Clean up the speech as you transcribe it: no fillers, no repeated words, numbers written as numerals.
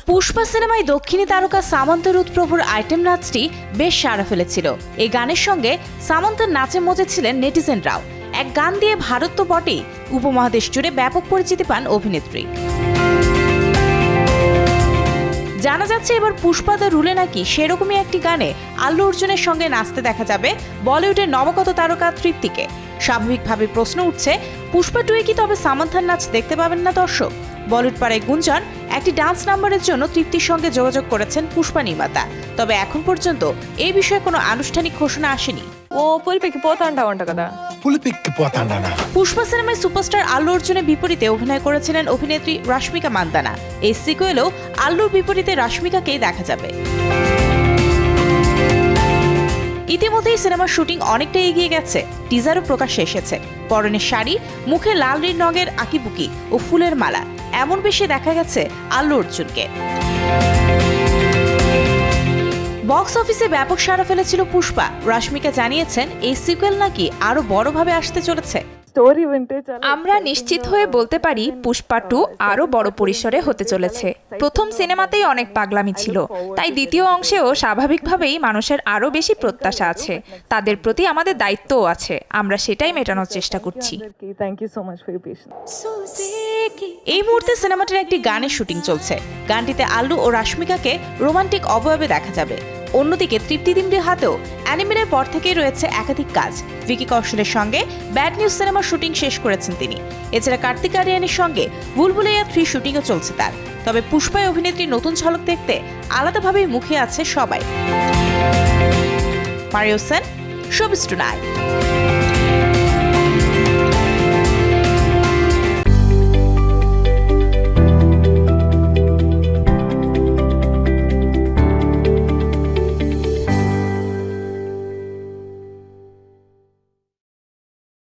পুষ্পা সিনেমায় দক্ষিণী তারকা সামান্ত রুৎপ্রভুর আইটেম নাচটি বেশ সাড়া ফেলেছিল। এই গানের সঙ্গে সামান্তার নাচে মজেছিলেন নেটিজেনরাও। এক গান দিয়ে ভারত তো বটেই, উপমহাদেশ জুড়ে ব্যাপক পরিচিতি পান অভিনেত্রী। জানা যাচ্ছে এবার পুষ্পা দ্য রুলে নাকি সেরকমই একটি গানে আল্লু অর্জুনের সঙ্গে নাচতে দেখা যাবে বলিউডের নবাগত তারকা তৃপ্তিকে। স্বাভাবিকভাবে প্রশ্ন উঠছে, পুষ্পা 2-এ কি তবে সামান্থার নাচ দেখতে পাবেন না দর্শক? বলিউড পাড়ায় গুঞ্জন, একটি ডান্স নাম্বারের জন্য তৃপ্তির সঙ্গে যোগাযোগ করেছেন পুষ্পা নির্মাতা। তবে এখন পর্যন্ত এই বিষয়ে কোনো আনুষ্ঠানিক ঘোষণা আসেনি। পুষ্পা সিনেমায় সুপারস্টার আল্লু অর্জুনের বিপরীতে অভিনয় করেছিলেন অভিনেত্রী রশ্মিকা মান্দানা। এই সিকুয়েলেও আল্লুর বিপরীতে রশ্মিকাকেই দেখা যাবে। ইতিমধ্যেই সিনেমার শুটিং অনেকটাই এগিয়ে গেছে, টিজারও প্রকাশ্যে এসেছে। পরনের শাড়ি, মুখে লাল রঙের আঁকিবুকি ও ফুলের মালা, এমন বেশি দেখা গেছে আল্লু অর্জুনকে। বক্স অফিসে ব্যাপক সাড়া ফেলেছিল পুষ্পা। রশ্মিকা জানিয়েছেন এই সিকুয়েল নাকি আরো বড়ভাবে আসতে চলেছে। আমরা নিশ্চিত হয়ে বলতে পারি পুষ্পা 2 আরো বড় পরিসরে হতে চলেছে। প্রথম সিনেমাতেই অনেক পাগলামি ছিল, তাই দ্বিতীয় অংশেও স্বাভাবিকভাবেই মানুষের আরো বেশি প্রত্যাশা আছে। তাদের প্রতি আমাদের দায়িত্বও আছে, আমরা সেটাই মেটানোর চেষ্টা করছি। এই মুহূর্তে সিনেমাটির একটি গানের শুটিং চলছে। গানটিতে আল্লু ও রশ্মিকাকে রোমান্টিক অবয়বে দেখা যাবে। অন্যদিকে তৃপ্তি দিমডির হাতেও অ্যানিমেলের পর থেকেই রয়েছে একাধিক কাজ। ভিকি কৌশলের সঙ্গে ব্যাড নিউজ সিনেমার শুটিং শেষ করেছেন তিনি। এছাড়া কার্তিক আরিয়ানের সঙ্গে বুলবুলাইয়া 3 শুটিংও চলছে তার। তবে পুষ্পায় অভিনেত্রীর নতুন ঝলক দেখতে আলাদাভাবেই মুখে আছে সবাই। Mario Sen, showbiz tonight.